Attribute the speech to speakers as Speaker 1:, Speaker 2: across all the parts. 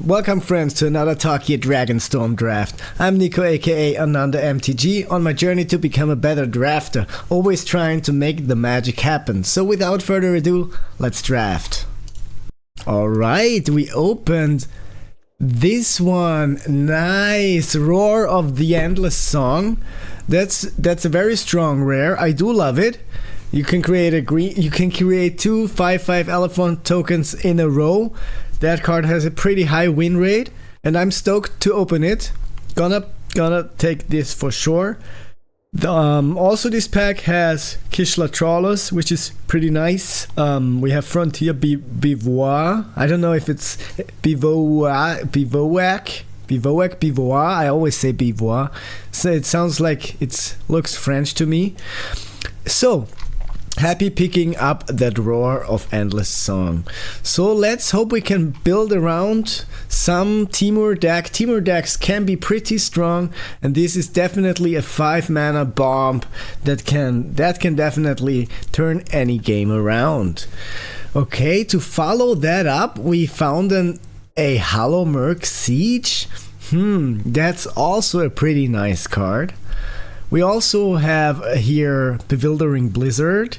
Speaker 1: Welcome friends to another Tarkir Dragonstorm draft. I'm Nico aka Ananda MTG on my journey to become a better drafter, always trying to make the magic happen. So without further ado, let's draft. Alright, we opened this one. Nice! Roar of the Endless Song. That's a very strong rare. I do love it. You can create two 5/5 elephant tokens in a row. That card has a pretty high win rate, and I'm stoked to open it. Gonna take this for sure. Also, this pack has Kishla Trawlers, which is pretty nice. We have Frontier Bivouac. I don't know if it's Bivouac. I always say Bivouac. So it sounds like it looks French to me. So happy picking up that Roar of Endless Song. So let's hope we can build around some Temur deck. Temur decks can be pretty strong, and this is definitely a 5-mana bomb that can definitely turn any game around. Okay, to follow that up, we found a Hollow Merc Siege. That's also a pretty nice card. We also have here Bewildering Blizzard.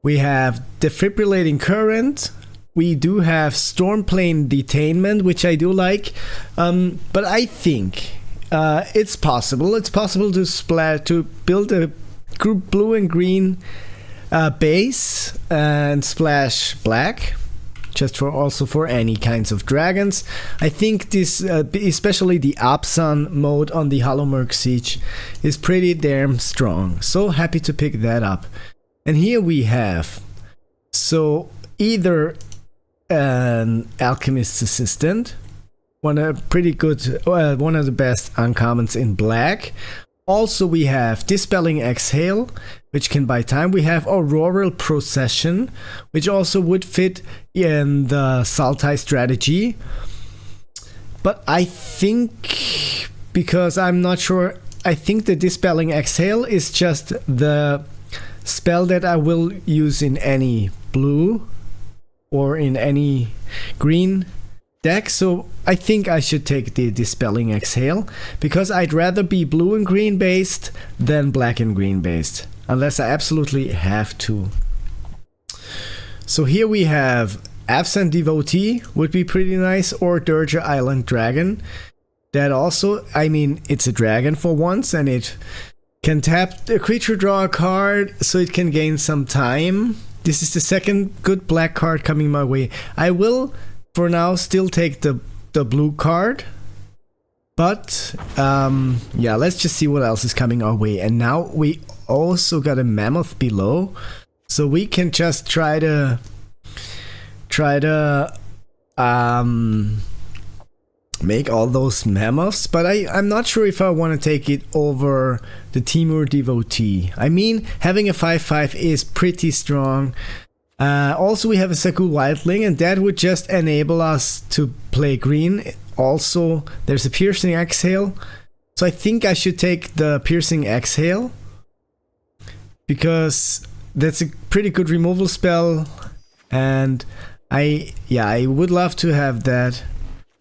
Speaker 1: We have Defibrillating Current. We do have Stormplane Detainment, which I do like. But I think it's possible. It's possible to build a group blue and green base and splash black. Just for any kinds of dragons. I think this, especially the Absan mode on the Hollow Merc Siege, is pretty damn strong. So happy to pick that up. And here we have, so either an Alchemist's Assistant, one of the best uncommons in black. Also we have Dispelling Exhale, which can buy time. We have Auroral Procession, which also would fit in the Sultai strategy. But I think, because I'm not sure, I think the Dispelling Exhale is just the spell that I will use in any blue or in any green deck, so I think I should take the Dispelling Exhale, because I'd rather be blue and green based than black and green based, unless I absolutely have to. So here we have Absent Devotee, would be pretty nice, or Dirge Island Dragon. That also, I mean, it's a dragon for once, and it can tap a creature, draw a card, so it can gain some time. This is the second good black card coming my way. I will, for now, still take the blue card. But, yeah, let's just see what else is coming our way. And now we also got a Mammoth below. So we can just try to make all those mammoths, but I'm not sure if I want to take it over the Temur Devotee. I mean, having a 5/5 is pretty strong. Also, we have a Sagu Wildling, and that would just enable us to play green. Also, there's a Piercing Exhale, so I think I should take the Piercing Exhale, because that's a pretty good removal spell, and I would love to have that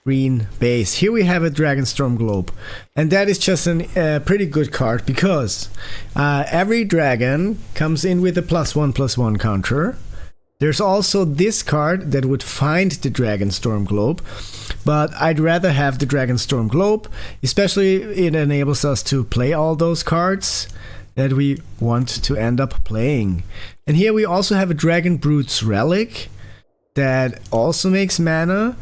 Speaker 1: green base. Here we have a Dragonstorm Globe, and that is just a pretty good card, because every dragon comes in with a +1/+1 counter. There's also this card that would find the Dragonstorm Globe, but I'd rather have the Dragonstorm Globe, especially it enables us to play all those cards that we want to end up playing. And here we also have a Dragon Brute's Relic that also makes mana.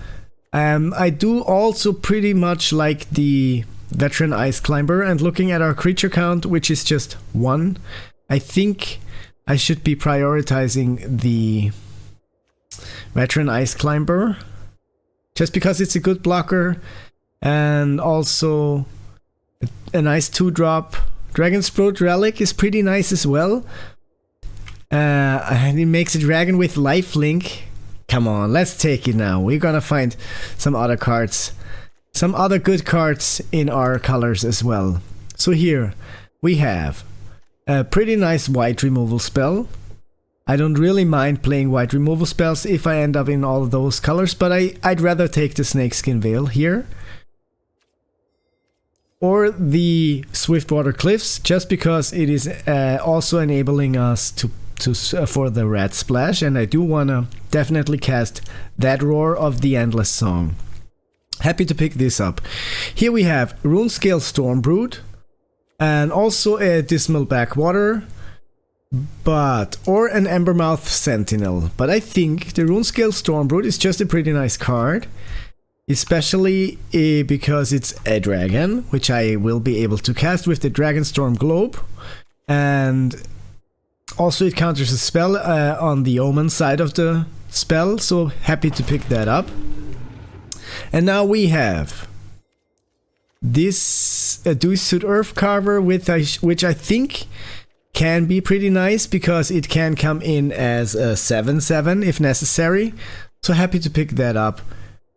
Speaker 1: I do also pretty much like the Veteran Ice Climber, and looking at our creature count, which is just 1, I think I should be prioritizing the Veteran Ice Climber, just because it's a good blocker, and also a nice 2-drop. Dragon's Throat Relic is pretty nice as well, and it makes a dragon with lifelink. Come on, let's take it now. We're gonna find some other cards, some other good cards in our colors as well. So here we have a pretty nice white removal spell. I don't really mind playing white removal spells if I end up in all of those colors, but I'd rather take the Snakeskin Veil here. Or the Swiftwater Cliffs, just because it is also enabling us to for the red splash, and I do want to definitely cast that Roar of the Endless Song. Happy to pick this up. Here we have Runescale Stormbrood, and also a Dismal Backwater, or an Embermouth Sentinel. But I think the Runescale Stormbrood is just a pretty nice card, especially because it's a dragon, which I will be able to cast with the Dragonstorm Globe, and also it counters a spell on the Omen side of the spell, so happy to pick that up. And now we have this Dew-Suit Earth Carver, which I think can be pretty nice because it can come in as a 7/7 if necessary. So happy to pick that up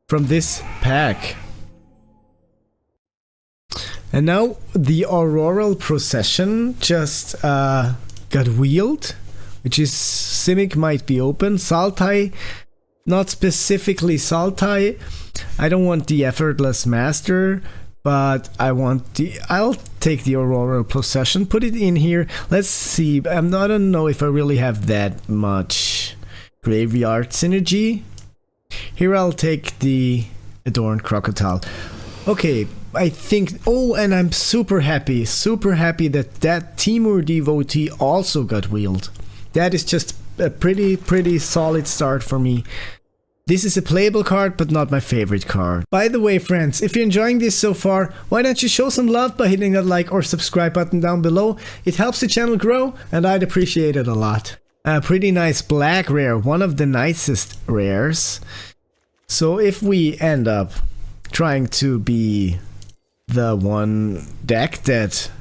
Speaker 1: from this pack. And now the Auroral Procession just got wheeled, which is Simic might be open. Sultai, not specifically Sultai. I don't want the Effortless Master, but I'll take the Auroral Procession, put it in here. Let's see. I don't know if I really have that much graveyard synergy. Here I'll take the Adorned Crocodile. Okay, I think, and I'm super happy that Timur Devotee also got wheeled. That is just a pretty solid start for me. This is a playable card, but not my favorite card. By the way, friends, if you're enjoying this so far, why don't you show some love by hitting that like or subscribe button down below? It helps the channel grow, and I'd appreciate it a lot. A pretty nice black rare, one of the nicest rares. So if we end up trying to be the one deck that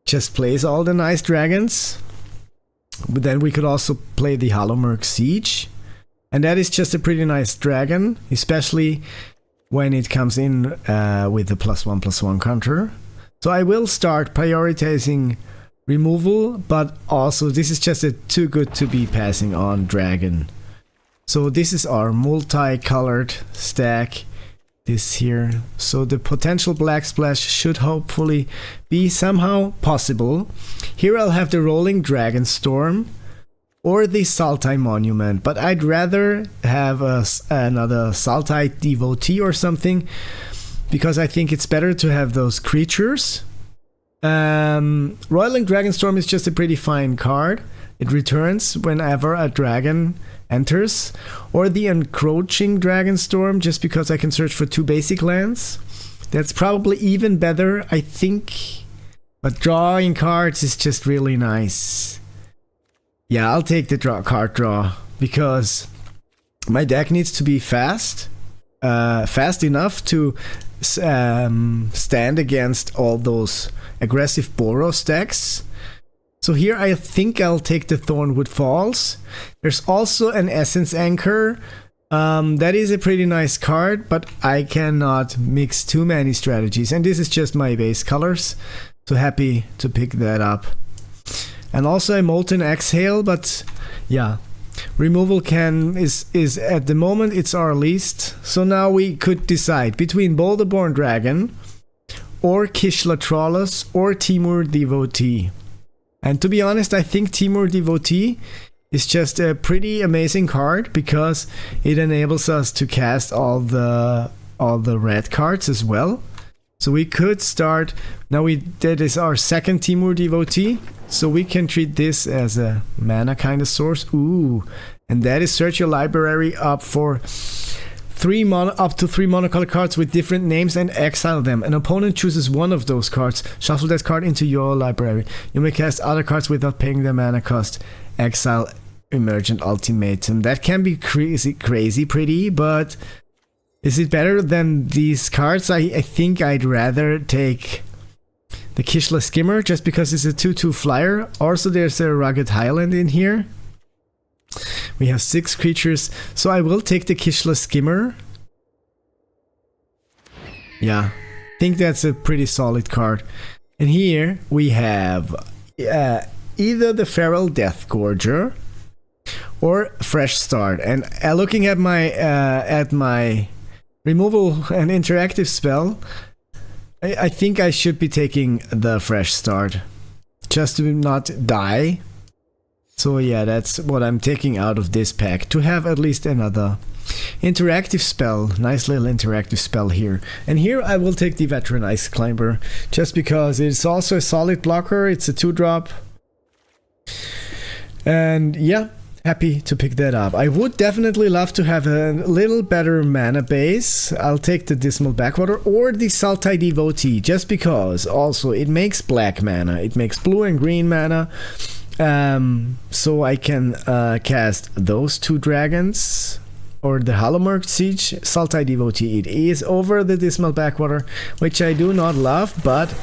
Speaker 1: just plays all the nice dragons, but then we could also play the Hollowmurk Siege, and that is just a pretty nice dragon, especially when it comes in with the +1/+1 counter. So I will start prioritizing removal, but also this is just a too good to be passing on dragon. So this is our multicolored stack, this here. So the potential black splash should hopefully be somehow possible. Here I'll have the Rolling Dragonstorm or the Sultai Monument, but I'd rather have another Sultai Devotee or something, because I think it's better to have those creatures. Rolling Dragonstorm is just a pretty fine card. It returns whenever a dragon enters, or the Encroaching Dragonstorm, just because I can search for 2 basic lands. That's probably even better, I think. But drawing cards is just really nice. Yeah, I'll take the card draw, because my deck needs to be fast enough to stand against all those aggressive Boros decks. So here I think I'll take the Thornwood Falls. There's also an Essence Anchor. That is a pretty nice card, but I cannot mix too many strategies. And this is just my base colors. So happy to pick that up. And also a Molten Exhale, but yeah. Removal is at the moment it's our least. So now we could decide between Boulderborn Dragon or Kishla Trollus or Timur Devotee. And to be honest, I think Timur Devotee is just a pretty amazing card, because it enables us to cast all the red cards as well. So we could start, that is our second Timur Devotee, so we can treat this as a mana kind of source. Ooh, and that is search your library up for up to 3 monocolor cards with different names and exile them. An opponent chooses one of those cards. Shuffle that card into your library. You may cast other cards without paying the mana cost. Exile Emergent Ultimatum. That can be crazy pretty, but is it better than these cards? I think I'd rather take the Kishla Skimmer, just because it's a 2/2 flyer. Also, there's a Rugged Highland in here. We have 6 creatures, so I will take the Kishla Skimmer. Yeah, I think that's a pretty solid card. And here we have either the Feral Deathgorger or fresh start. And looking at my removal and interactive spell, I think I should be taking the fresh start just to not die. So yeah, that's what I'm taking out of this pack, to have at least another interactive spell. Nice little interactive spell here. And here I will take the Veteran Ice Climber, just because it's also a solid blocker. It's a 2-drop. And yeah, happy to pick that up. I would definitely love to have a little better mana base. I'll take the Dismal Backwater or the Sultai Devotee, just because also it makes black mana. It makes blue and green mana. So I can cast those 2 dragons, or the Hallowmarked Siege. Sultai Devotee, it is over the Dismal Backwater, which I do not love, but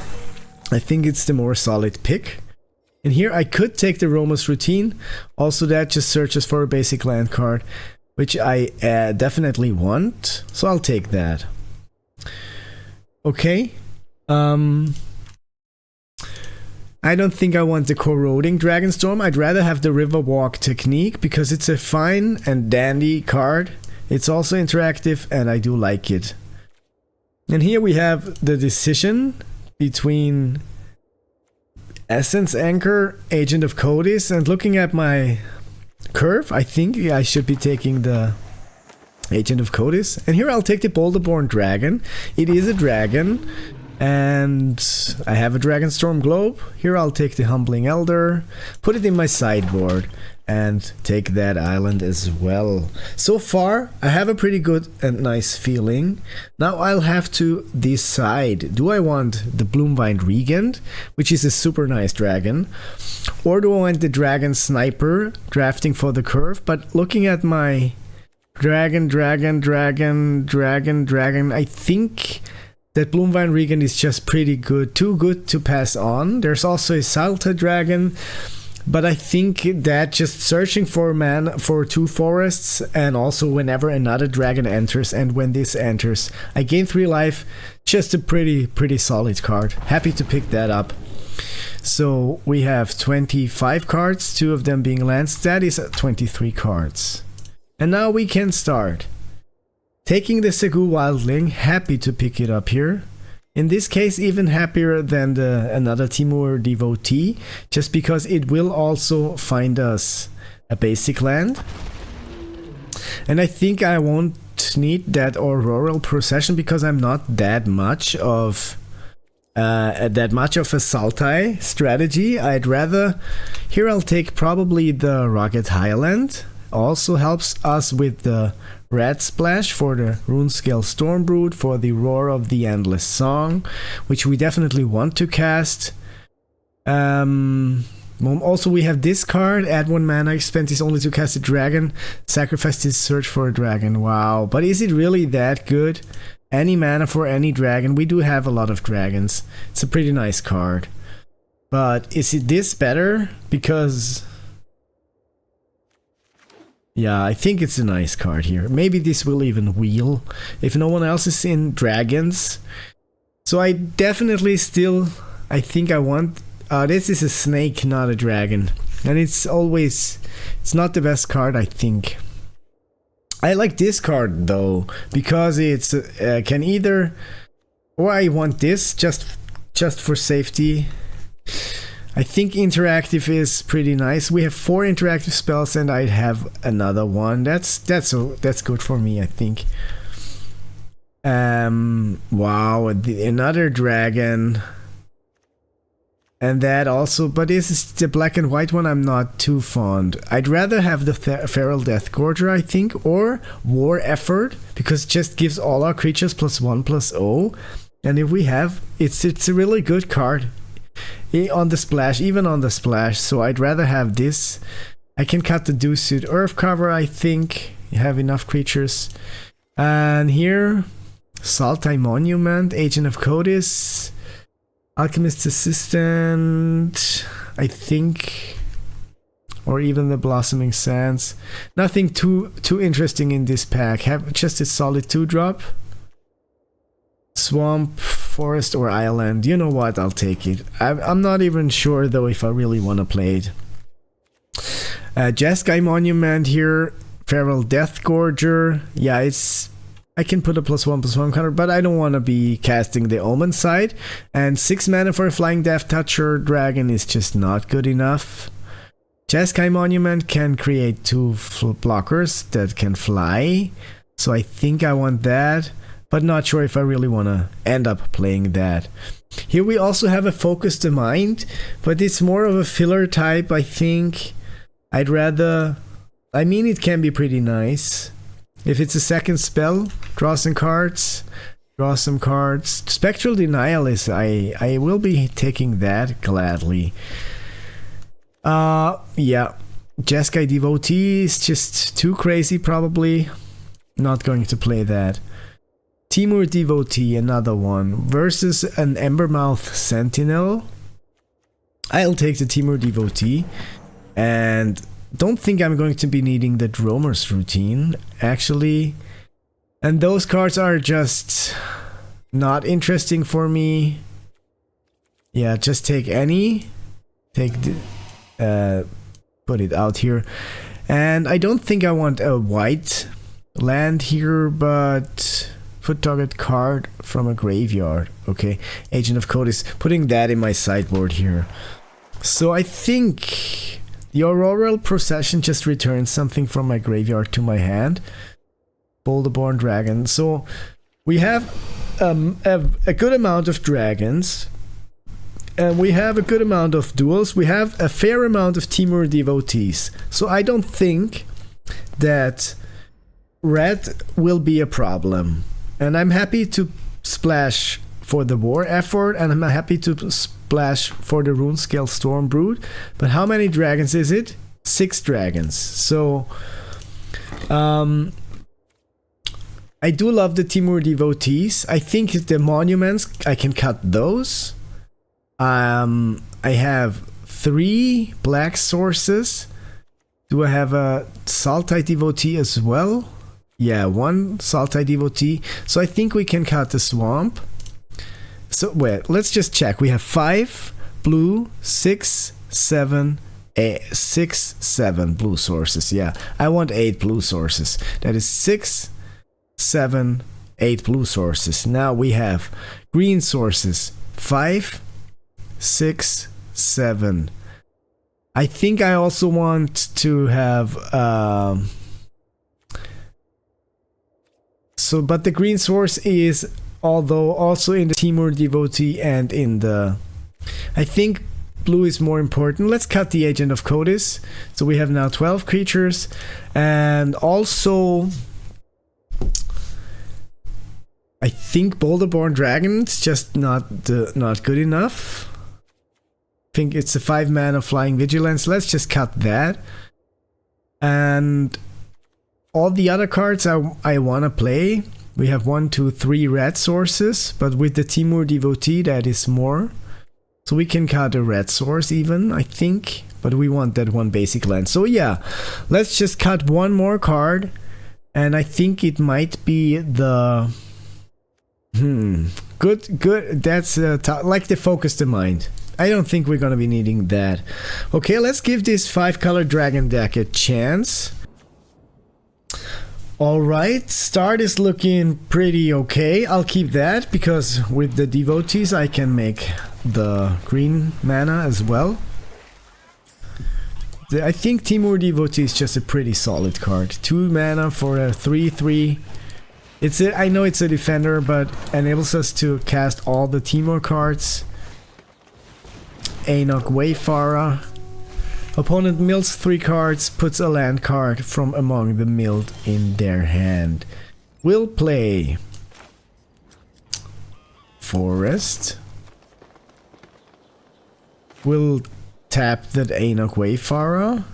Speaker 1: I think it's the more solid pick. And here I could take the Roma's Routine. Also, that just searches for a basic land card, which I definitely want. So I'll take that. Okay. I don't think I want the Corroding Dragonstorm. I'd rather have the Riverwalk Technique, because it's a fine and dandy card. It's also interactive and I do like it. And here we have the decision between Essence Anchor, Agent of Codis, and looking at my curve, I think I should be taking the Agent of Codis. And here I'll take the Boulderborn Dragon. It is a dragon, and I have a Dragonstorm Globe. Here I'll take the Humbling Elder, put it in my sideboard, and take that island as well. So far, I have a pretty good and nice feeling. Now I'll have to decide, do I want the Bloomvine Regent, which is a super nice dragon, or do I want the Dragon Sniper, drafting for the curve? But looking at my dragon, I think that Bloomvine Regent is just pretty good, too good to pass on. There's also a Salta Dragon, but I think that just searching for mana for 2 forests, and also whenever another dragon enters, and when this enters, I gain 3 life. Just a pretty solid card. Happy to pick that up. So we have 25 cards, 2 of them being lands. That is 23 cards. And now we can start. Taking the Segu Wildling, happy to pick it up here. In this case, even happier than another Timur Devotee, just because it will also find us a basic land. And I think I won't need that Auroral Procession, because I'm not that much of a Sultai strategy. I'd rather, here I'll take probably the Rugged Highland. Also helps us with the Red Splash for the Runescale Stormbrood, for the Roar of the Endless Song, which we definitely want to cast. Also we have this card, add 1 mana, spend this only to cast a dragon, sacrifice this, search for a dragon. Wow, but is it really that good? Any mana for any dragon. We do have a lot of dragons. It's a pretty nice card. But is it this better? Because yeah, I think it's a nice card here. Maybe this will even wheel if no one else is in dragons. So I definitely still, I think I want, this is a snake, not a dragon. And it's not the best card, I think. I like this card though, because it's can either, or I want this just for safety. I think interactive is pretty nice. We have 4 interactive spells, and I have another one. That's good for me, I think. Wow, another dragon, and that also. But this is the black and white one. I'm not too fond. I'd rather have the Feral Deathgorger, I think, or War Effort, because it just gives all our creatures +1/+0. And if we have, it's a really good card. On the splash, even on the splash, so I'd rather have this. I can cut the Dewsuit Earth cover, I think. You have enough creatures. And here, Sultai Monument, Agent of Codis, Alchemist's Assistant, I think, or even the Blossoming Sands. Nothing too interesting in this pack. Have just a solid 2-drop. Swamp, Forest, or Island. You know what? I'll take it. I'm not even sure though if I really want to play it. Jeskai Monument here. Feral Deathgorger. Yeah, it's... I can put a +1/+1 counter, but I don't want to be casting the Omen side. And 6 mana for a Flying Death Toucher Dragon is just not good enough. Jeskai Monument can create 2 blockers that can fly. So I think I want that, but not sure if I really want to end up playing that. Here we also have a Focus the Mind, but it's more of a filler type, I think. I'd rather... I mean, it can be pretty nice. If it's a second spell, draw some cards. Draw some cards. Spectral Denial is... I will be taking that gladly. Yeah. Jeskai Devotee is just too crazy, probably. Not going to play that. Timur Devotee, another one. Versus an Embermouth Sentinel. I'll take the Timur Devotee. And... don't think I'm going to be needing the Dromer's Routine, actually. And those cards are just not interesting for me. Yeah, just take any. Take the... put it out here. And I don't think I want a white land here, but... put target card from a graveyard. Okay, Agent of Code is putting that in my sideboard here. So I think... the Auroral Procession just returns something from my graveyard to my hand. Boulderborn Dragon. So we have a good amount of dragons. And we have a good amount of duels. We have a fair amount of Timur Devotees. So I don't think that red will be a problem. And I'm happy to splash for the war effort, and I'm happy to splash for the Runescale Stormbrood. But how many dragons is it? 6 dragons. So I do love the Timur Devotees. I think the monuments, I can cut those. I have 3 black sources. Do I have a Sultai Devotee as well? Yeah, 1 Sultai Devotee. So I think we can cut the swamp. So wait, let's just check. We have 5 blue, 6, 7, 6, 7 blue sources. Yeah, I want 8 blue sources. That is 6, 7, 8 blue sources. Now we have green sources. 5, 6, 7. I think I also want to have... so, but the green source is... although also in the Timur Devotee and in the... I think blue is more important. Let's cut the Agent of Codis. So we have now 12 creatures. And also... I think Boulderborn Dragon is just not good enough. I think it's a 5 mana Flying Vigilance. Let's just cut that. And... all the other cards I want to play... we have 1, 2, 3 red sources, but with the Timur Devotee that is more. So we can cut a red source even, I think. But we want that 1 basic land. So yeah, let's just cut 1 more card. And I think it might be the... Good, that's like the Focus the Mind. I don't think we're gonna be needing that. Okay, let's give this 5-color dragon deck a chance. Alright, start is looking pretty okay. I'll keep that because with the Devotees I can make the green mana as well. I think Timur Devotee is just a pretty solid card. 2 mana for a 3/3. I know it's a defender, but enables us to cast all the Timur cards. Enoch Wayfarer. Opponent mills 3 cards, puts a land card from among the milled in their hand. We'll play Forest. We'll tap that Enoch Wayfarer.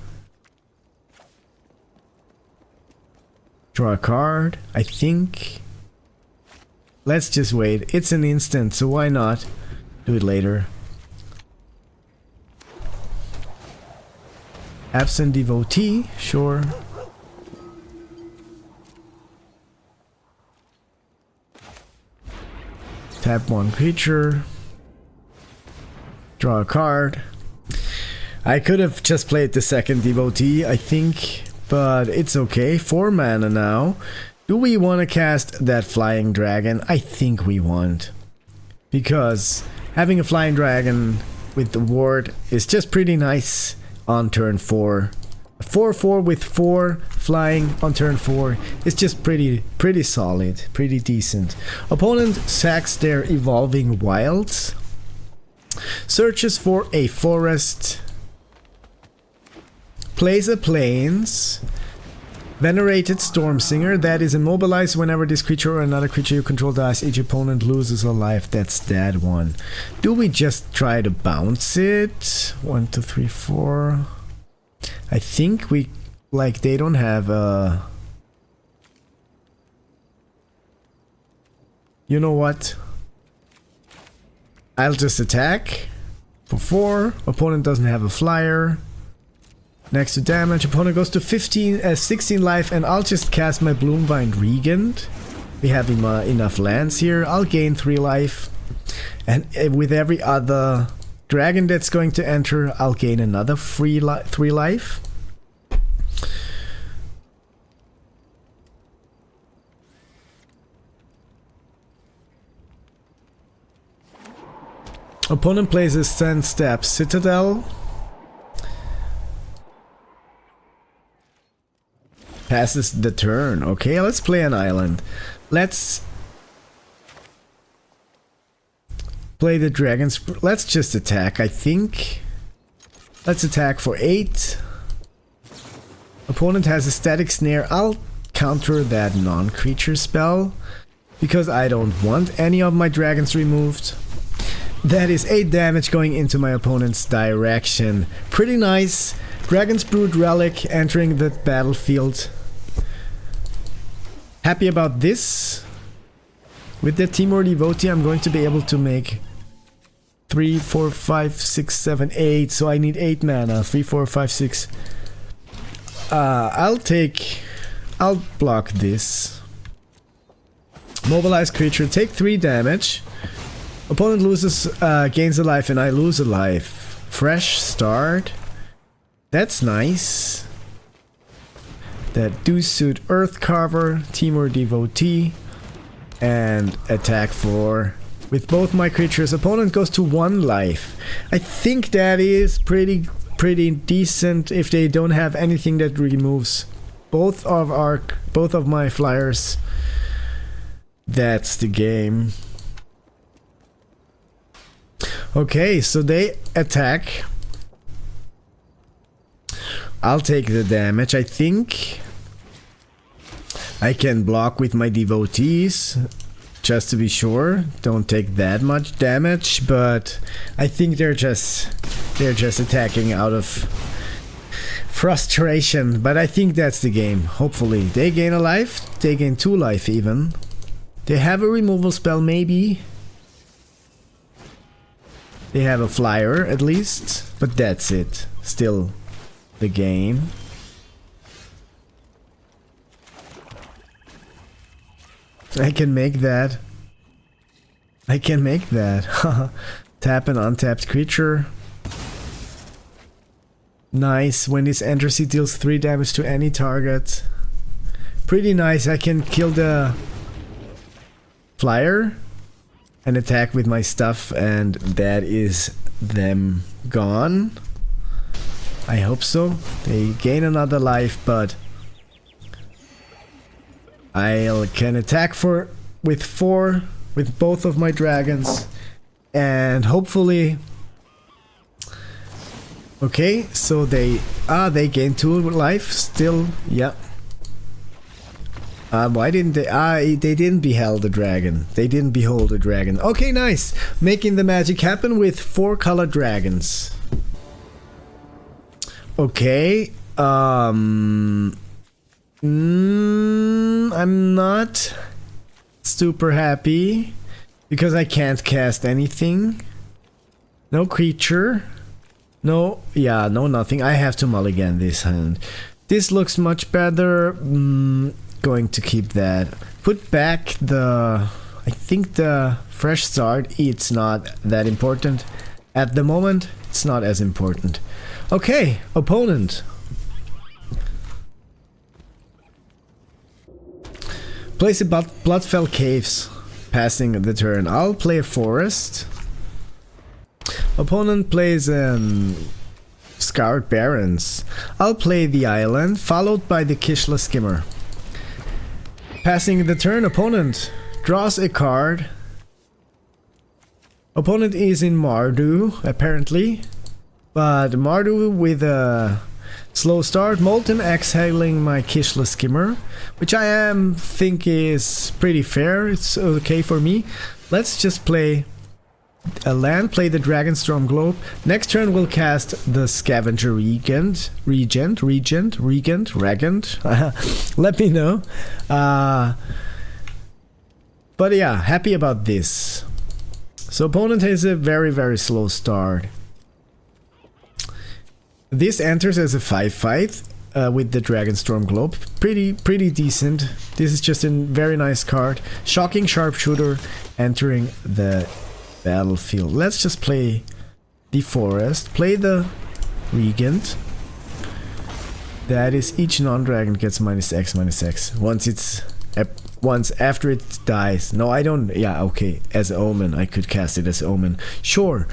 Speaker 1: Draw a card, I think. Let's just wait. It's an instant, so why not do it later? Absent Devotee, sure. Tap 1 creature. Draw a card. I could have just played the second devotee, I think, but it's okay. 4 mana now. Do we want to cast that flying dragon? I think we want. Because having a flying dragon with the ward is just pretty nice on turn 4. 4/4 with 4 flying on turn 4 is just pretty solid, pretty decent. Opponent sacks their evolving wilds, searches for a forest, plays a plains, venerated Stormsinger that is immobilized whenever this creature or another creature you control dies. Each opponent loses a life. That's that one. Do we just try to bounce it? 1, 2, 3, 4. I think we, like, they don't have a... You know what? I'll just attack for 4. Opponent doesn't have a flyer. Next to damage, opponent goes to 16 life, and I'll just cast my Bloomvine Regent. We have enough lands here. I'll gain 3 life. And with every other dragon that's going to enter, I'll gain another 3 life. Opponent plays a Sandstep Citadel. Passes the turn. Okay, let's play an island. Let's play the dragons. Let's just attack, I think. Let's attack for 8. Opponent has a Static Snare. I'll counter that non-creature spell because I don't want any of my dragons removed. That is 8 damage going into my opponent's direction. Pretty nice. Dragon's Brood Relic entering the battlefield. Happy about this. With the Timur Devotee, I'm going to be able to make 3, 4, 5, 6, 7, 8. So I need 8 mana. 3, 4, 5, 6. I'll block this. Mobilize creature, take 3 damage. Opponent loses, gains a life, and I lose a life. Fresh start. That's nice. That do suit Earth Carver, Timur Devotee, and attack for with both my creatures. Opponent goes to 1 life. I think that is pretty decent if they don't have anything that removes both of my flyers. That's the game. Okay, so they attack. I'll take the damage. I think I can block with my devotees just to be sure. Don't take that much damage, but I think they're just attacking out of frustration. But I think that's the game. Hopefully they gain a life. They gain 2 life even. They have a removal spell maybe. They have a flyer at least, but that's it. Still the game. I can make that. I can make that. Tap an untapped creature. Nice. When this enters, it deals 3 damage to any target. Pretty nice. I can kill the flyer and attack with my stuff, and that is them gone. I hope so. They gain another life, but I can attack with 4 with both of my dragons, and hopefully. Okay, so they gain 2 life still. Yeah. Why didn't they? They didn't behold the dragon. They didn't behold the dragon. Okay, nice. Making the magic happen with 4 colored dragons. Okay. I'm not super happy because I can't cast anything. No creature. No, yeah, no nothing. I have to mulligan this hand. This looks much better. Going to keep that. Put back the... I think the fresh start, it's not that important. At the moment, it's not as important. Okay, opponent. Plays a Bloodfell Caves, passing the turn. I'll play a forest. Opponent plays Scarred Barrens. I'll play the island, followed by the Kishla Skimmer. Passing the turn, opponent draws a card. Opponent is in Mardu, apparently. But Mardu with a slow start, Molten exhaling my Kishla Skimmer, which I think is pretty fair. It's okay for me. Let's just play a land, play the Dragonstorm Globe. Next turn we'll cast the Scavenger Regent. Let me know. But yeah, happy about this. So opponent has a very, very slow start. This enters as a 5/5 with the Dragonstorm Globe. Pretty decent. This is just a very nice card. Shocking Sharpshooter entering the battlefield. Let's just play the forest. Play the Regent. That is, each non-dragon gets -X/-X. Once after it dies. No, I don't. Yeah, okay. As Omen. I could cast it as Omen. Sure.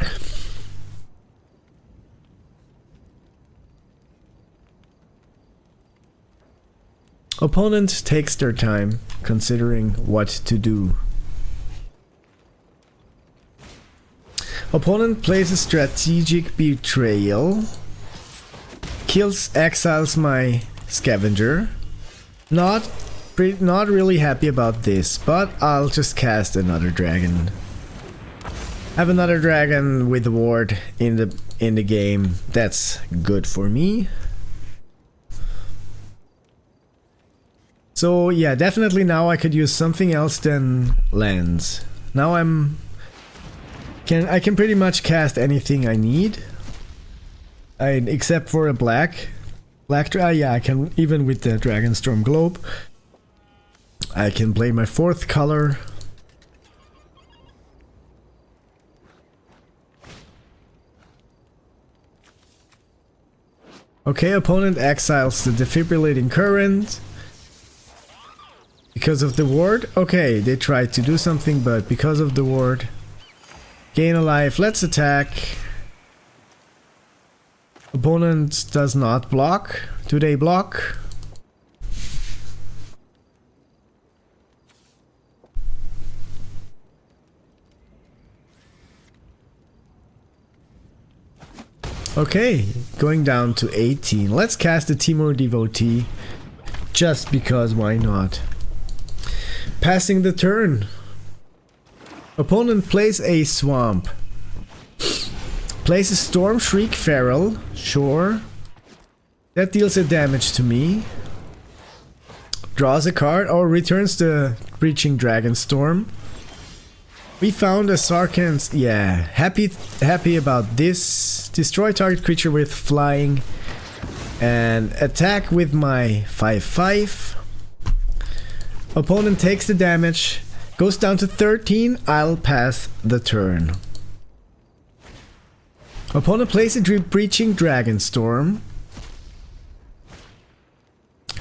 Speaker 1: Opponent takes their time considering what to do. Opponent plays a Strategic Betrayal. Exiles my Scavenger. Not really happy about this, but I'll just cast another dragon. Have another dragon with ward in the game. That's good for me. So yeah, definitely now I could use something else than lands. Now I can pretty much cast anything I need. Except for a black. Yeah, I can, even with the Dragonstorm Globe. I can play my 4th color. Okay, opponent exiles the Defibrillating Current. Because of the ward? Okay, they tried to do something, but because of the ward. Gain a life, let's attack. Opponent does not block. Do they block? Okay, going down to 18. Let's cast the Timur Devotee. Just because, why not? Passing the turn. Opponent plays a Swamp. Plays a Storm Shriek Feral. Sure. That deals a damage to me. Draws a card or returns the Breaching Dragonstorm. We found a Sarkhan's. Yeah, happy about this. Destroy target creature with flying. And attack with my 5/5. Opponent takes the damage. Goes down to 13. I'll pass the turn. Opponent plays a Breaching Dragonstorm.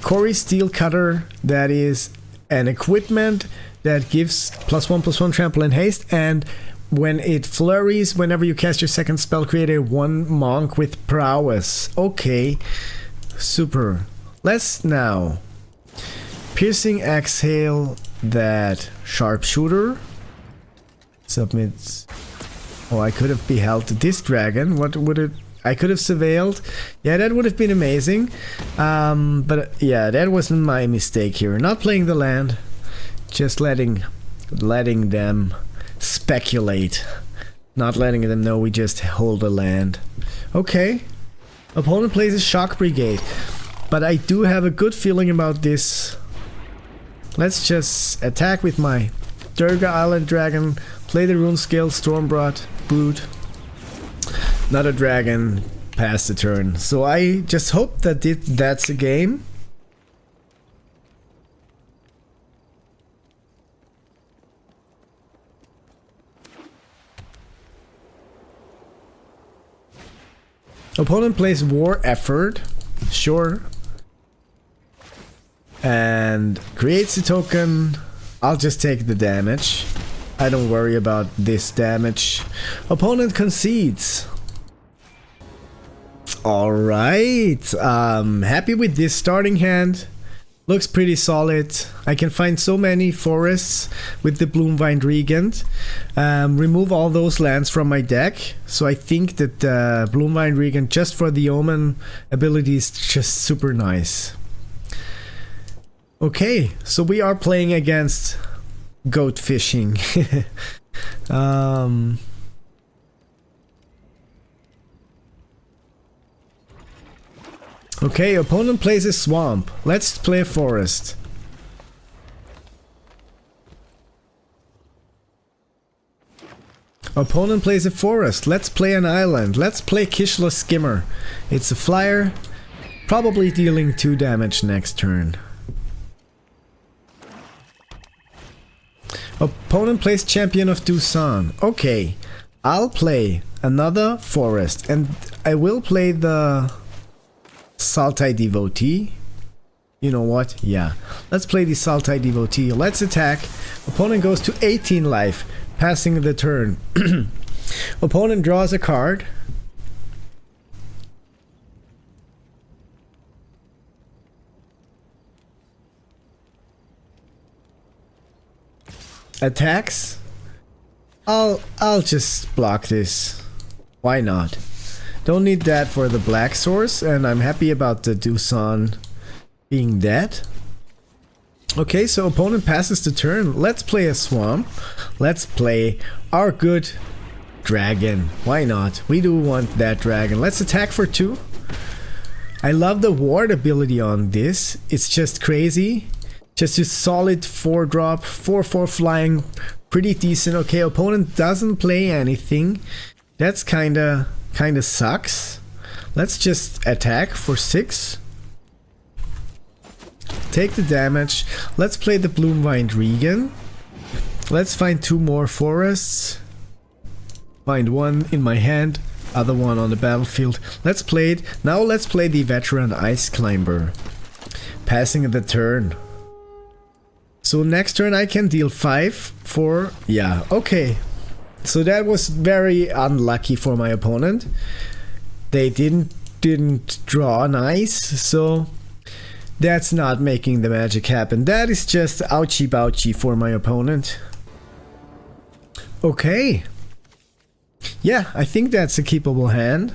Speaker 1: Cory Steel Cutter. That is an equipment that gives +1/+1 trample and haste, and when it flurries, whenever you cast your second spell, create a 1 monk with prowess. Okay, super. Let's now Piercing Exhale that Sharpshooter. Submits. Oh, I could have beheld this dragon. What would it? I could have surveilled. Yeah, that would have been amazing. But yeah, that wasn't my mistake here. Not playing the land. Just letting them speculate. Not letting them know we just hold the land. Okay. Opponent plays a Shock Brigade. But I do have a good feeling about this. Let's just attack with my Durga Island Dragon. Play the Runescale Stormbrot Brood. Another dragon. Pass the turn. So I just hope that that's a game. Opponent plays War Effort. Sure. And creates a token. I'll just take the damage. I don't worry about this damage. Opponent concedes. Alright. Happy with this starting hand. Looks pretty solid. I can find so many forests with the Bloomvine Regent. Remove all those lands from my deck. So I think that Bloomvine Regent just for the Omen ability is just super nice. Okay, so we are playing against Goat Fishing. Okay, opponent plays a swamp. Let's play a forest. Opponent plays a forest. Let's play an island. Let's play Kishla Skimmer. It's a flyer, probably dealing 2 damage next turn. Opponent plays Champion of Dusan. Okay, I'll play another forest and I will play the Sultai Devotee. You know what? Yeah. Let's play the Sultai Devotee. Let's attack. Opponent goes to 18 life, passing the turn. Opponent draws a card. Attacks. I'll just block this. Why not? Don't need that for the black source, and I'm happy about the Dusan being dead. Okay, so opponent passes the turn. Let's play a swamp. Let's play our good dragon. Why not? We do want that dragon. Let's attack for 2. I love the ward ability on this. It's just crazy. Just a solid 4-drop, 4/4 flying, pretty decent. Okay, opponent doesn't play anything. That's kinda sucks. Let's just attack for 6. Take the damage. Let's play the Bloomvine Regent. Let's find 2 more forests. Find 1 in my hand, other one on the battlefield. Let's play it. Now let's play the Veteran Ice Climber. Passing the turn. So next turn I can deal 5 for... yeah, okay. So that was very unlucky for my opponent. They didn't draw an ice, so that's not making the magic happen. That is just ouchie bouchie for my opponent. Okay. Yeah, I think that's a keepable hand.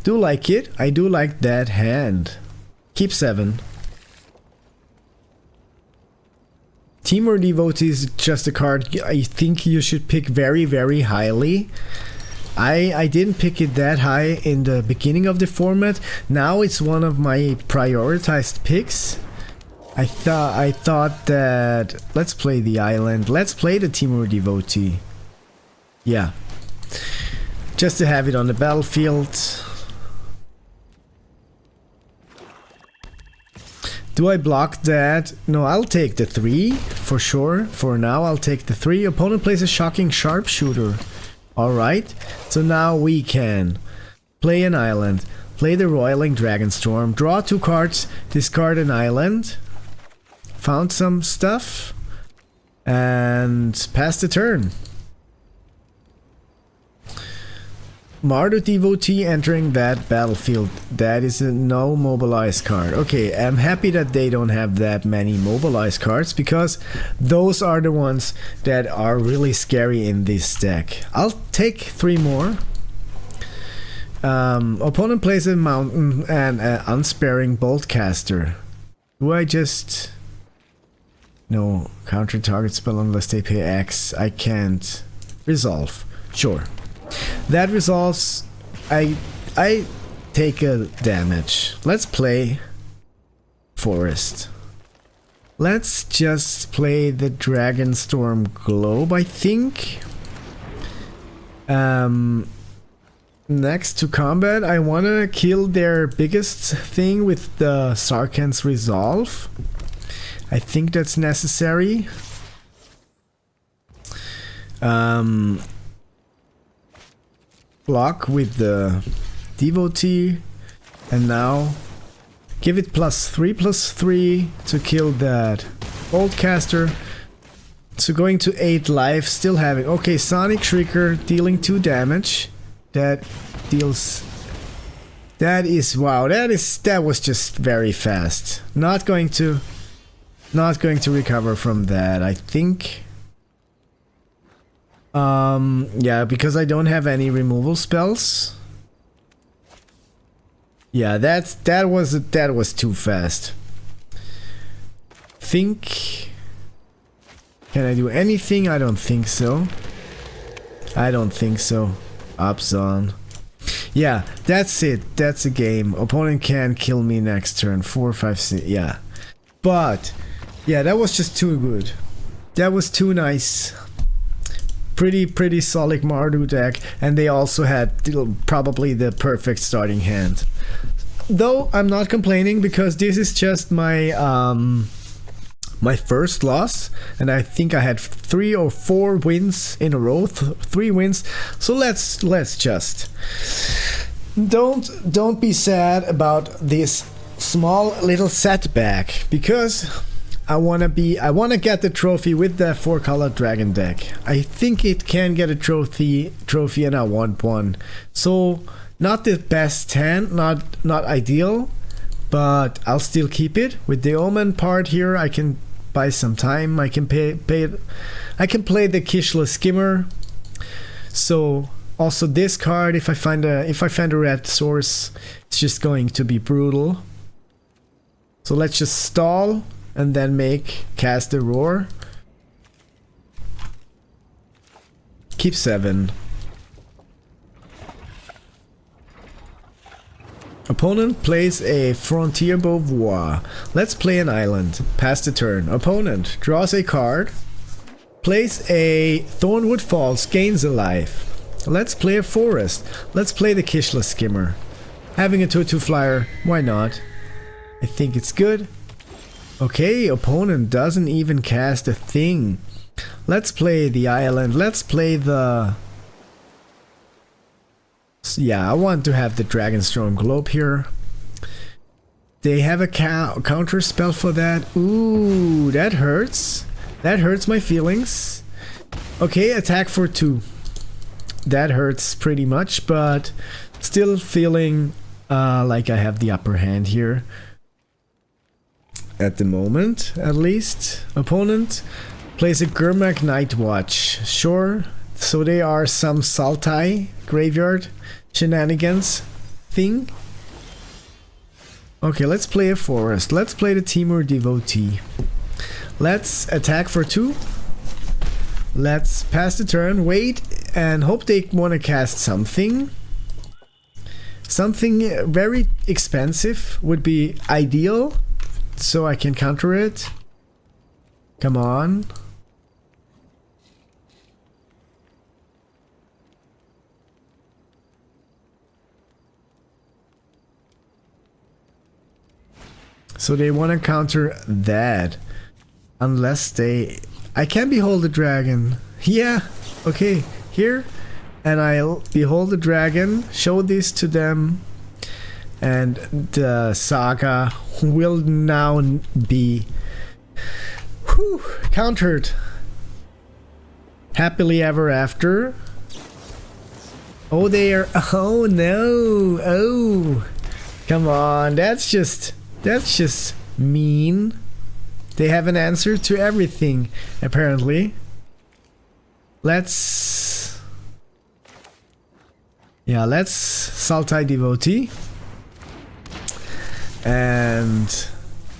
Speaker 1: Do like it. I do like that hand. Keep 7. Temur Devotee is just a card I think you should pick very, very highly. I didn't pick it that high in the beginning of the format. Now it's one of my prioritized picks. I thought that let's play the island. Let's play the Temur Devotee. Yeah. Just to have it on the battlefield. Do I block that? No, I'll take the 3 for sure. For now, I'll take the 3. Opponent plays a Shocking Sharpshooter. Alright, so now we can play an island, play the Roiling Dragonstorm, draw 2 cards, discard an island, found some stuff, and pass the turn. Mardu Devotee entering that battlefield. That is a no mobilize card. Okay, I'm happy that they don't have that many mobilize cards because those are the ones that are really scary in this deck. I'll take 3 more. Opponent plays a mountain and an unsparing boltcaster. Do I just... no, counter target spell unless they pay X. I can't resolve. Sure. That resolves. I take a damage. Let's play forest. Let's just play the Dragonstorm Globe, I think. Next to combat, I wanna kill their biggest thing with the Sarkhan's Resolve. I think that's necessary. Block with the Devotee. And now give it +3/+3 to kill that Boltcaster. So going to 8 life, still having... Okay, Sonic Shrieker dealing 2 damage. That deals... That is... Wow, that was just very fast. Not going to recover from that, I think. Yeah, because I don't have any removal spells. Yeah, that was too fast. Think... Can I do anything? I don't think so. I don't think so. Ups on. Yeah, that's it. That's a game. Opponent can kill me next turn. 4, 5, 6. Yeah. But, yeah, that was just too good. That was too nice. Pretty solid Mardu deck. And they also had probably the perfect starting hand. Though, I'm not complaining because this is just my... my first loss, and I think I had 3 or 4 wins in a row, 3 wins. So let's just don't be sad about this small little setback, because I wanna get the trophy with the 4-color dragon deck. I think it can get a trophy, and I want one. So not the best hand, not ideal, but I'll still keep it. With the Omen part here, I can buy some time. I can I can play the Kishla Skimmer. So also this card, if I find a red source, it's just going to be brutal. So let's just stall and then cast the roar. Keep 7. Opponent plays a Frontier Beauvoir. Let's play an island. Pass the turn. Opponent draws a card. Plays a Thornwood Falls. Gains a life. Let's play a forest. Let's play the Kishla Skimmer. Having a 2/2 flyer. Why not? I think it's good. Okay, opponent doesn't even cast a thing. Let's play the island. Let's play the... Yeah, I want to have the Dragonstorm Globe here. They have a counter spell for that. Ooh, that hurts. That hurts my feelings. Okay, attack for 2. That hurts pretty much, but still feeling like I have the upper hand here. At the moment, at least. Opponent plays a Gurmak Nightwatch. Sure, so they are some Sultai graveyard shenanigans thing. Okay, let's play a forest. Let's play the Timur Devotee. Let's attack for 2. Let's pass the turn, wait, and hope they want to cast something. Something very expensive would be ideal, so I can counter it. Come on. So they want to counter that. Unless they... I can behold the dragon. Yeah, okay, here. And I'll behold the dragon, show this to them. And the saga will now be... countered. Happily ever after. Oh, they are... Oh, no. Oh. Come on, that's just mean. They have an answer to everything, apparently. Let's... Yeah, let's Sultai Devotee. And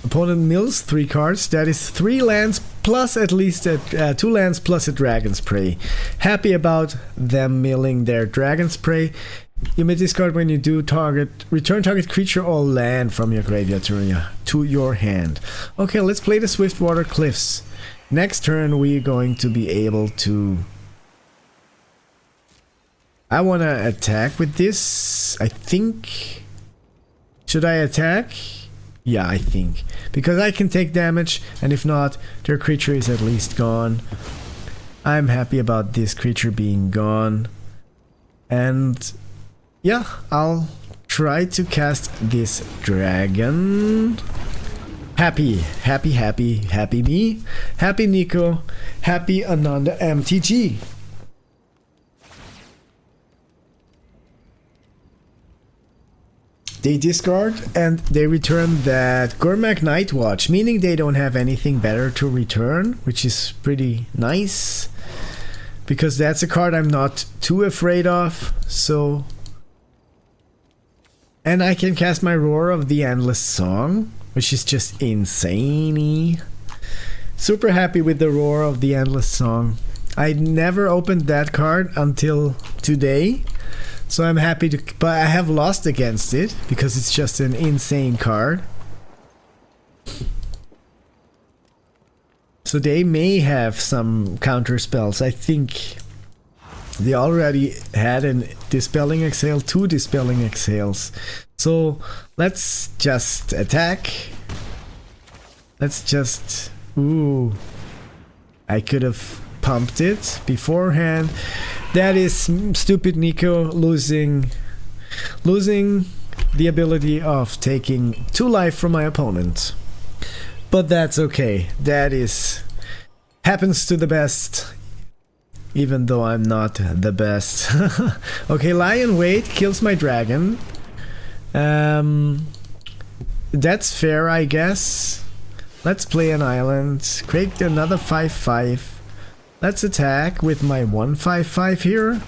Speaker 1: opponent mills 3 cards. That is 3 lands plus at least 2 lands plus a Dragon's Prey. Happy about them milling their Dragon's Prey. You may discard when you do return target creature or land from your graveyard to your hand. Okay, let's play the Swiftwater Cliffs. Next turn we're going to be able to... I want to attack with this, I think. Should I attack? Yeah, I think. Because I can take damage, and if not, their creature is at least gone. I'm happy about this creature being gone. And... yeah, I'll try to cast this dragon. Happy me. Happy Nico. Happy Ananda MTG. They discard and they return that Gormak Nightwatch, meaning they don't have anything better to return, which is pretty nice. Because that's a card I'm not too afraid of, so... And I can cast my Roar of the Endless Song, which is just insane-y. Super happy with the Roar of the Endless Song. I never opened that card until today. So I'm happy to, but I have lost against it because it's just an insane card. So they may have some counter spells. I think they already had a Dispelling Exhale, 2 Dispelling Exhales. So let's just attack. Let's just, ooh, I could have pumped it beforehand. That is stupid Nico losing the ability of taking 2 life from my opponent. But that's okay. That is happens to the best, even though I'm not the best. Okay, Lion Wait kills my dragon. That's fair, I guess. Let's play an island. Create another 5/5. Let's attack with my 1/5/5 here.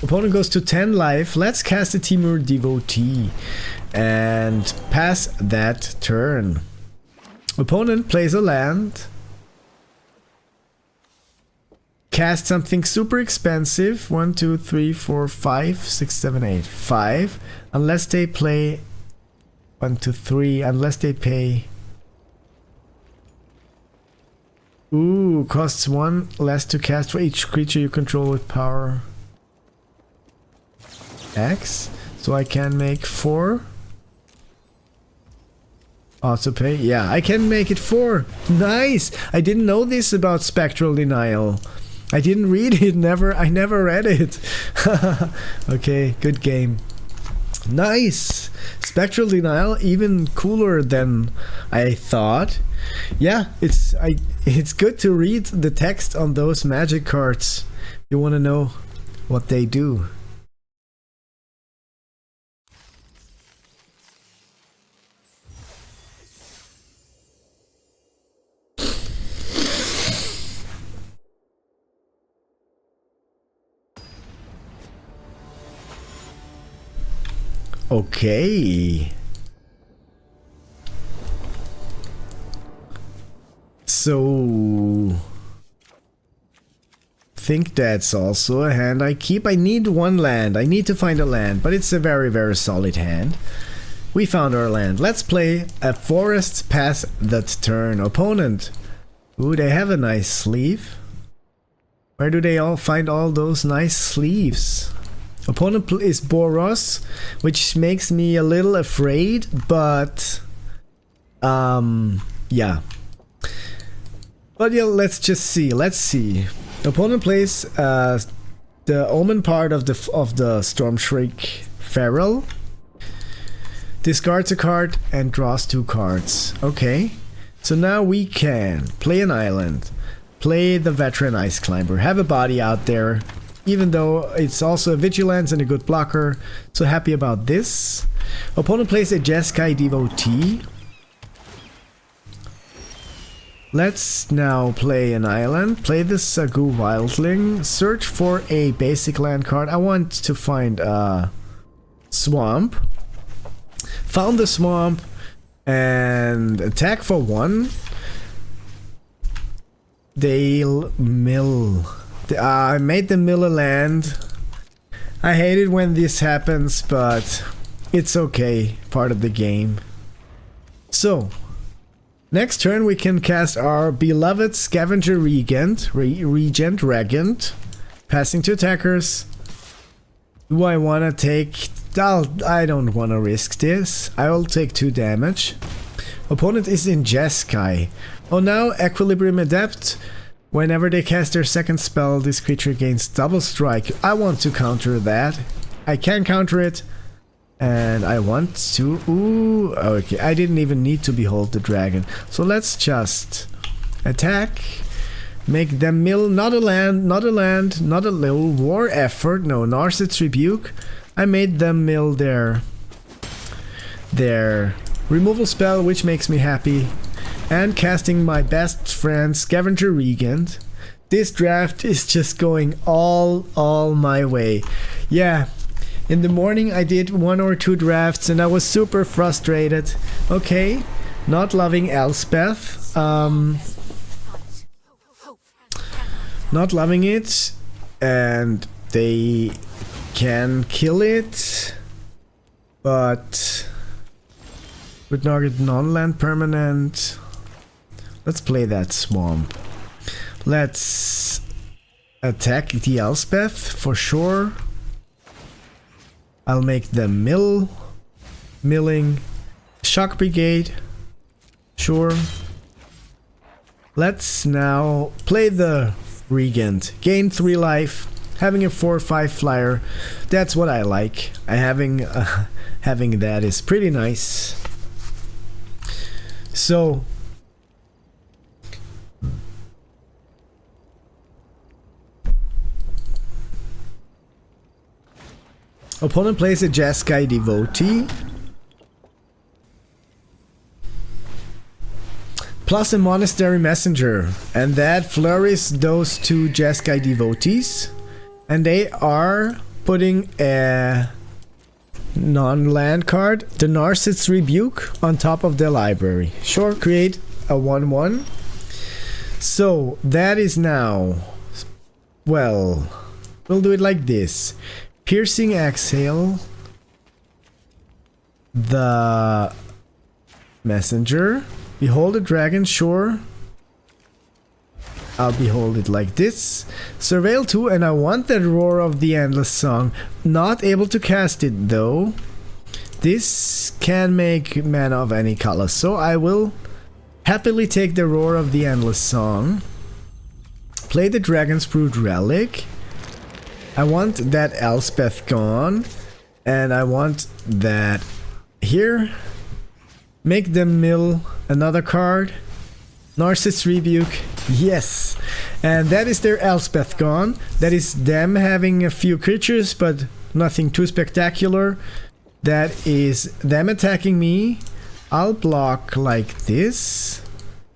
Speaker 1: Opponent goes to 10 life. Let's cast a Timur Devotee and pass that turn. Opponent plays a land. Cast something super expensive. 1, 2, 3, 4, 5, 6, 7, 8. 5. Unless they play 1, 2, 3. Unless they pay. Ooh, costs 1 less to cast for each creature you control with power X. So I can make 4. Also pay. Yeah, I can make it 4. Nice! I didn't know this about Spectral Denial. I didn't read it. I never read it. Okay, good game. Nice! Spectral Denial, even cooler than I thought. Yeah, it's good to read the text on those magic cards. You want to know what they do. Okay. So think that's also a hand I keep. I need 1 land. I need to find a land, but it's a very, very solid hand. We found our land. Let's play a forest pass that turn. Opponent. Ooh, they have a nice sleeve. Where do they all find all those nice sleeves? Opponent is Boros, which makes me a little afraid, but yeah. But yeah, let's just see. Let's see. Opponent plays the Omen part of the Stormshriek Feral. Discards a card and draws 2 cards. Okay. So now we can play an island. Play the Veteran Ice Climber. Have a body out there. Even though it's also a Vigilance and a good blocker. So happy about this. Opponent plays a Jeskai Devotee. Let's now play an island. Play the Sagu Wildling. Search for a basic land card. I want to find a swamp. Found the swamp. And attack for 1. They'll mill. I made them mill a land. I hate it when this happens, but it's okay. Part of the game. So, next turn we can cast our beloved Scavenger Regent. Regent. Passing to attackers. Do I want to take... I don't want to risk this. I will take 2 damage. Opponent is in Jeskai. Oh, now Equilibrium Adept. Whenever they cast their second spell, this creature gains double strike. I want to counter that. I can counter it. And I want to... Ooh, okay, I didn't even need to behold the dragon. So let's just attack. Make them mill, not a land, not a land, not a little war effort. No, Narset's Rebuke. I made them mill their removal spell, which makes me happy. And casting my best friend, Scavenger Regent. This draft is just going all my way. Yeah, in the morning I did 1 or 2 drafts and I was super frustrated. Okay, not loving Elspeth. Not loving it. And they can kill it. But would target non-land permanent. Let's play that swamp. Let's attack the Elspeth for sure. I'll make them milling. Shock Brigade. Sure. Let's now play the Regent. Gain 3 life. Having a 4/5 flyer. That's what I like. Having that is pretty nice. So opponent plays a Jeskai Devotee plus a Monastery Messenger, and that flurries those 2 Jeskai Devotees, and they are putting a non-land card, the Narset's Rebuke, on top of their library. Sure, create a 1/1. So that is now, well, we'll do it like this. Piercing Exhale, the Messenger, behold a dragon, sure. I'll behold it like this. Surveil 2, and I want that Roar of the Endless Song. Not able to cast it though. This can make mana of any color, so I will happily take the Roar of the Endless Song. Play the Dragon's Brood Relic. I want that Elspeth gone, and I want that here. Make them mill another card. Narset's Rebuke, yes. And that is their Elspeth gone. That is them having a few creatures, but nothing too spectacular. That is them attacking me. I'll block like this.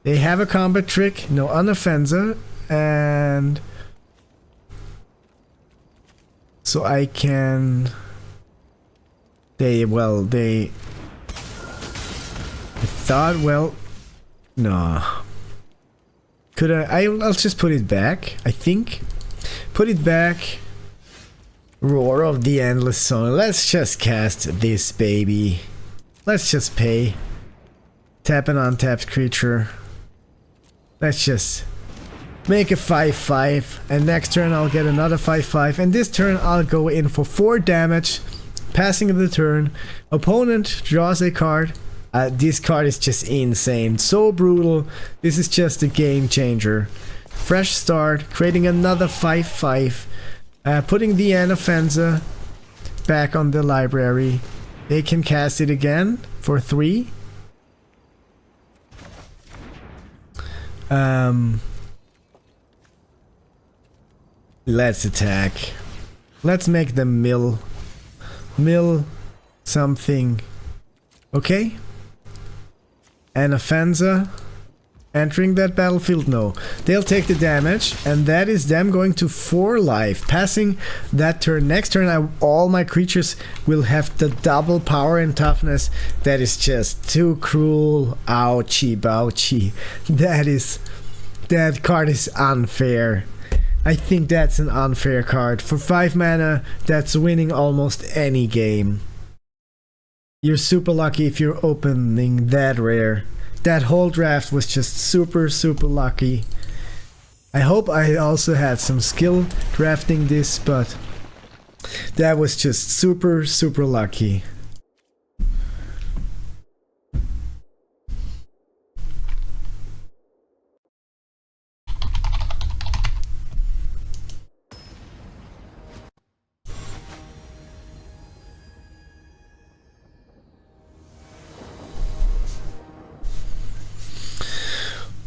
Speaker 1: They have a combat trick, no unoffensive, and so I can... I thought, well, no. Could I'll just put it back, I think. Put it back. Roar of the Endless Song. Let's just cast this baby. Let's just pay. Tap an untapped creature. Let's just make a 5/5, and next turn I'll get another 5/5, and this turn I'll go in for 4 damage. Passing of the turn. Opponent draws a card. This card is just insane. So brutal. This is just a game changer. Fresh start. Creating another 5/5. Putting the Inoffensive back on the library. They can cast it again for 3. Let's attack. Let's make them mill something. Okay. An offensive entering that battlefield. No, they'll take the damage, and that is them going to 4 life. Passing that turn. Next turn, all my creatures will have the double power and toughness. That is just too cruel. Ouchie, bouchie. That card is unfair. I think that's an unfair card. For 5 mana, that's winning almost any game. You're super lucky if you're opening that rare. That whole draft was just super lucky. I hope I also had some skill drafting this, but that was just super lucky.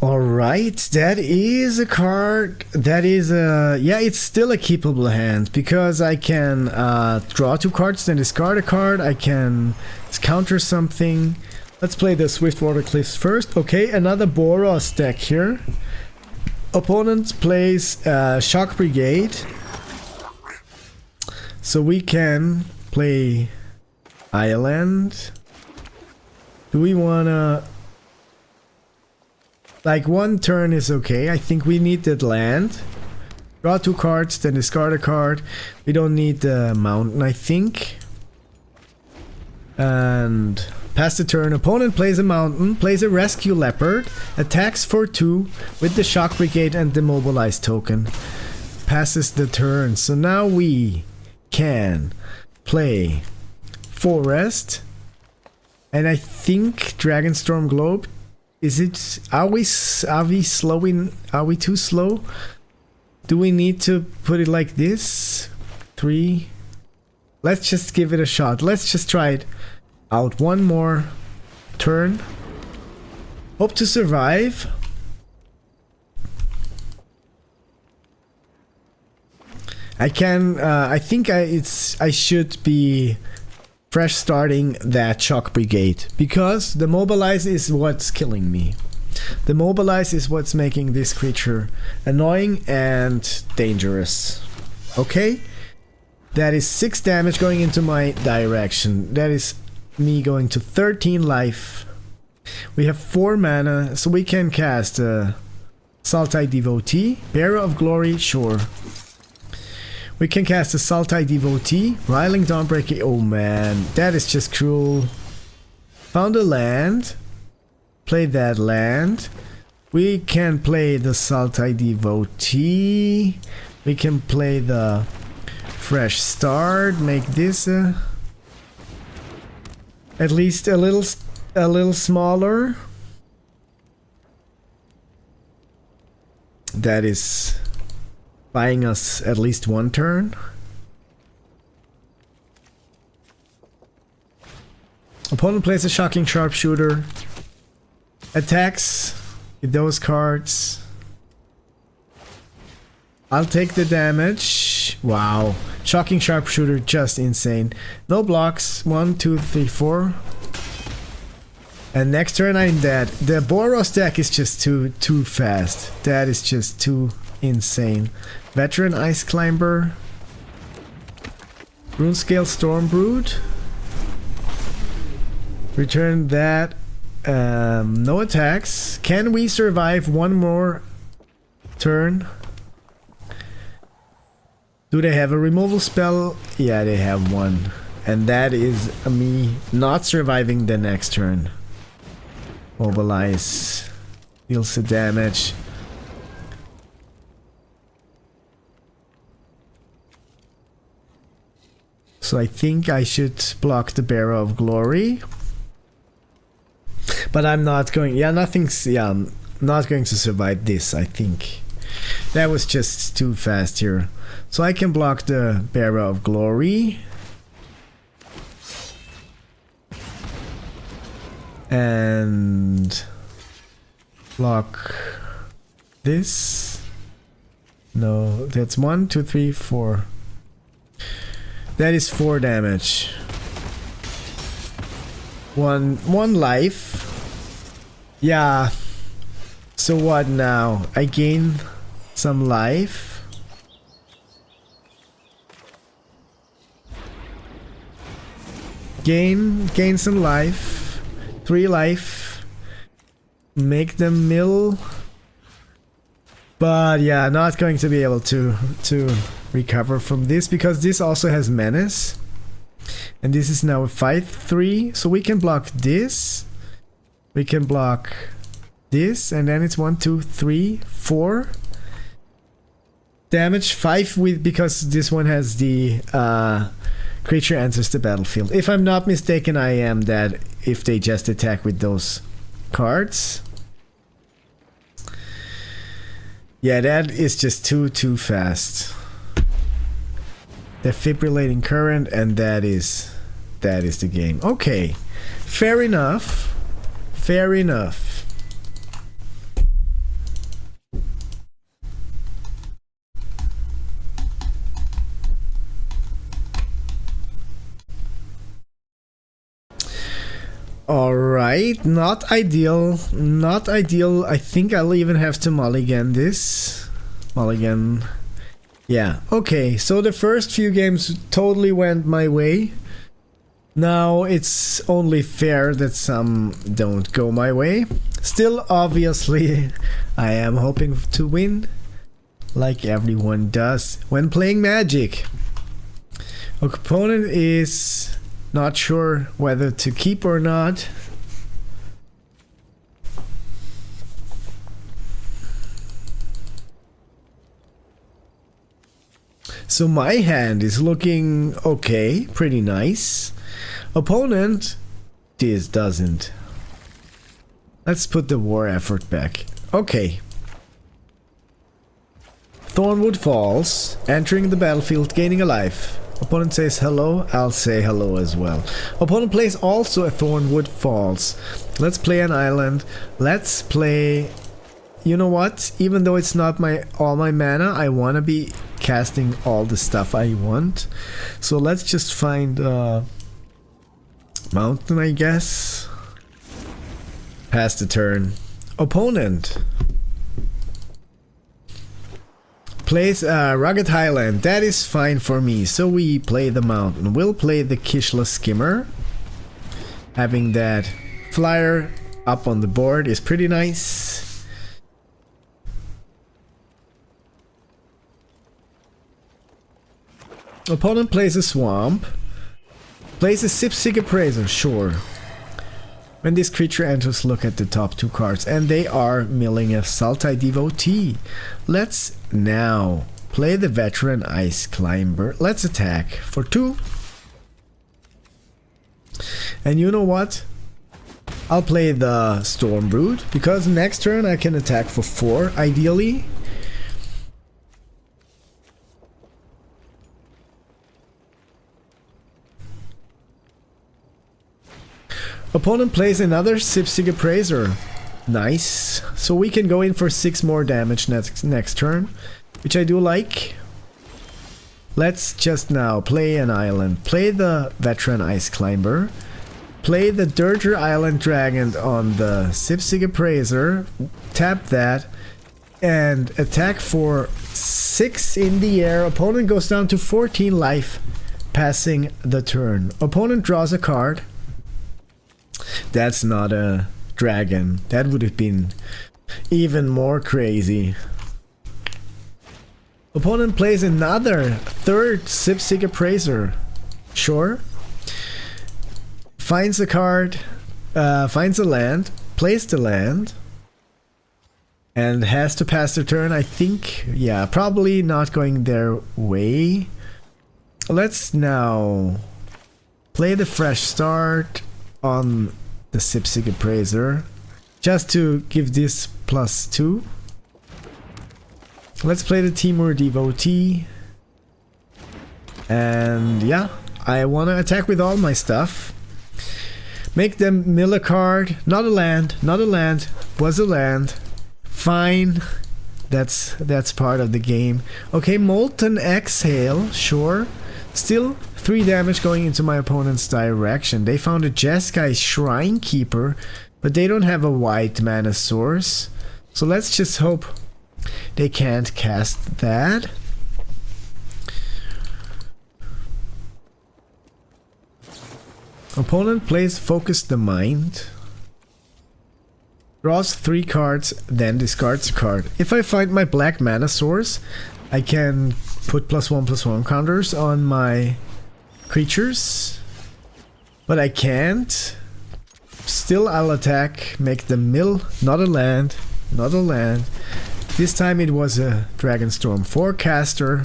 Speaker 1: All right, that is a card. That is a yeah. It's still a keepable hand because I can draw 2 cards, then discard a card. I can counter something. Let's play the Swiftwater Cliffs first. Okay, another Boros deck here. Opponent plays Shock Brigade, so we can play Island. Do we wanna? Like 1 turn is okay. I think we need that land. Draw 2 cards, then discard a card. We don't need the mountain, I think. And pass the turn. Opponent plays a mountain, plays a rescue leopard, attacks for 2 with the Shock Brigade and the mobilize token. Passes the turn. So now we can play Forest. And I think Dragonstorm Globe. Is it? Are we slowing? Are we too slow? Do we need to put it like this? 3. Let's just give it a shot. Let's just try it out 1 more turn. Hope to survive. I can. I think I should be fresh starting that Shock Brigade because the mobilize is what's killing me. The mobilize is what's making this creature annoying and dangerous. Okay, that is 6 damage going into my direction. That is me going to 13 life. We have 4 mana, so we can cast Sultai Devotee, Bearer of Glory, sure. We can cast a Sultai Devotee, Riling Dawnbreaker. Oh man, that is just cruel. Found a land. Play that land. We can play the Sultai Devotee. We can play the Fresh Start. Make this at least a little smaller. That is buying us at least 1 turn. Opponent plays a Shocking Sharpshooter. Attacks with those cards. I'll take the damage. Wow. Shocking Sharpshooter, just insane. No blocks. 1, 2, 3, 4. And next turn I'm dead. The Boros deck is just too fast. That is just too insane. Veteran Ice Climber. Runescale Stormbrood. Return that. No attacks. Can we survive 1 more turn? Do they have a removal spell? Yeah, they have 1. And that is me not surviving the next turn. Mobilize. Deals the damage. So I think I should block the Bearer of Glory. But I'm not going... Yeah, nothing's... Yeah, I'm not going to survive this, I think. That was just too fast here. So I can block the Bearer of Glory. And... block this. No, that's 1, 2, 3, 4. That is 4 damage. One life. Yeah. So what now? I gain some life. Gain some life. 3 life. Make them mill. But yeah, not going to be able to recover from this because this also has menace. And this is now a 5/3, so we can block this. We can block this, and then it's 1, 2, 3, 4. Damage 5 with because this one has the creature enters the battlefield. If I'm not mistaken, I am dead if they just attack with those cards. Yeah, that is just too fast. Defibrillating current, and that is the game. Okay, fair enough. Fair enough. Alright, not ideal. Not ideal. I think I'll even have to mulligan this. Mulligan. Yeah, okay, so the first few games totally went my way. Now it's only fair that some don't go my way. Still, obviously, I am hoping to win, like everyone does when playing Magic. Opponent is not sure whether to keep or not. So my hand is looking okay, pretty nice. Opponent, this doesn't. Let's put the war effort back. Okay. Thornwood Falls, entering the battlefield, gaining a life. Opponent says hello, I'll say hello as well. Opponent plays also a Thornwood Falls. Let's play an island. Let's play... You know what? Even though it's not all my mana, I want to be casting all the stuff I want. So let's just find a mountain, I guess. Pass the turn. Opponent plays a Rugged Highland. That is fine for me. So we play the mountain. We'll play the Kishla Skimmer. Having that flyer up on the board is pretty nice. Opponent plays a Swamp. Plays a Sipsig Appraiser, sure. When this creature enters, look at the top two cards, and they are milling a Sultai Devotee. Let's now play the Veteran Ice Climber. Let's attack for 2. And you know what? I'll play the Stormbrood, because next turn I can attack for 4, ideally. Opponent plays another Sipsig Appraiser. Nice. So we can go in for 6 more damage next turn, which I do like. Let's just now play an island. Play the Veteran Ice Climber. Play the Dirger Island Dragon on the Sipsig Appraiser. Tap that. And attack for 6 in the air. Opponent goes down to 14 life, passing the turn. Opponent draws a card. That's not a dragon. That would have been even more crazy. Opponent plays another 3rd Sipsig Appraiser. Sure. Finds a card, finds a land, plays the land, and has to pass the turn. I think, yeah, probably not going their way. Let's now play the Fresh Start on the Sipsig Appraiser, just to give this +2. Let's play the Timur Devotee. And yeah, I want to attack with all my stuff. Make them mill a card. Not a land, not a land. Was a land. Fine. That's part of the game. Okay, Molten Exhale, sure. Still 3 damage going into my opponent's direction. They found a Jeskai Shrine Keeper, but they don't have a white mana source. So let's just hope they can't cast that. Opponent plays Focus the Mind. Draws 3 cards, then discards a card. If I find my black mana source, I can put +1/+1 counters on my creatures. But I can't. Still I'll attack, make them mill. Not a land, not a land. This time it was a Dragonstorm Forecaster.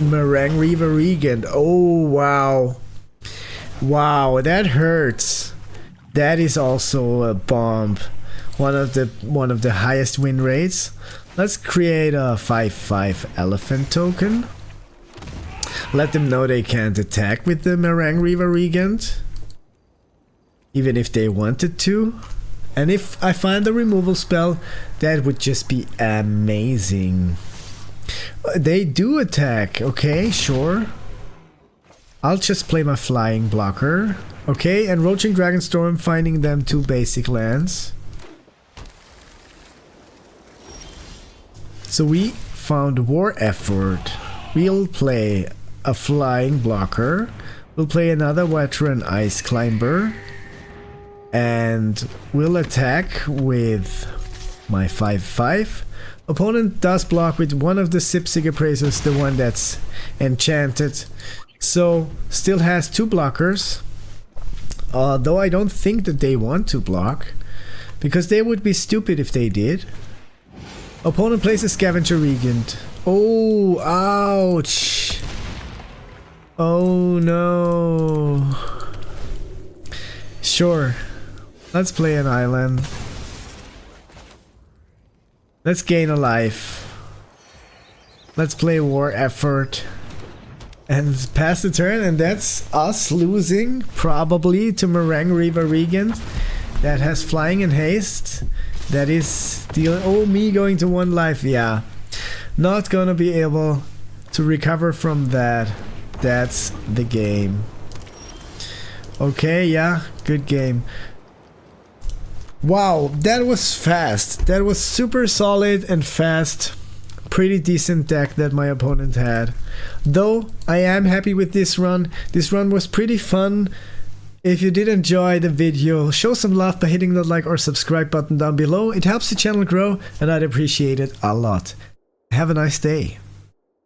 Speaker 1: Meringue Reaver Regent. Oh wow. Wow, that hurts. That is also a bomb. One of the highest win rates. Let's create a 5/5 elephant token. Let them know they can't attack with the Meringue Reaver Regent, even if they wanted to. And if I find the removal spell, that would just be amazing. They do attack. Okay, sure. I'll just play my flying blocker. Okay, and Roaching Dragonstorm, finding them 2 basic lands. So we found War Effort. We'll play a flying blocker. We'll play another veteran Ice Climber. And we'll attack with my 5/5. Opponent does block with one of the Sipsig Appraisers, the one that's enchanted. So still has 2 blockers. Though I don't think that they want to block, because they would be stupid if they did. Opponent plays a Scavenger Regent. Oh, ouch. Oh no. Sure. Let's play an island. Let's gain a life. Let's play War Effort. And pass the turn, and that's us losing, probably, to Meringue Reaver Regent. That has flying and haste. That is deal. Oh, me going to 1 life, yeah. Not gonna be able to recover from that. That's the game. Okay, yeah, good game. Wow, that was fast. That was super solid and fast. Pretty decent deck that my opponent had. Though I am happy with this run. This run was pretty fun. If you did enjoy the video, show some love by hitting that like or subscribe button down below. It helps the channel grow and I'd appreciate it a lot. Have a nice day.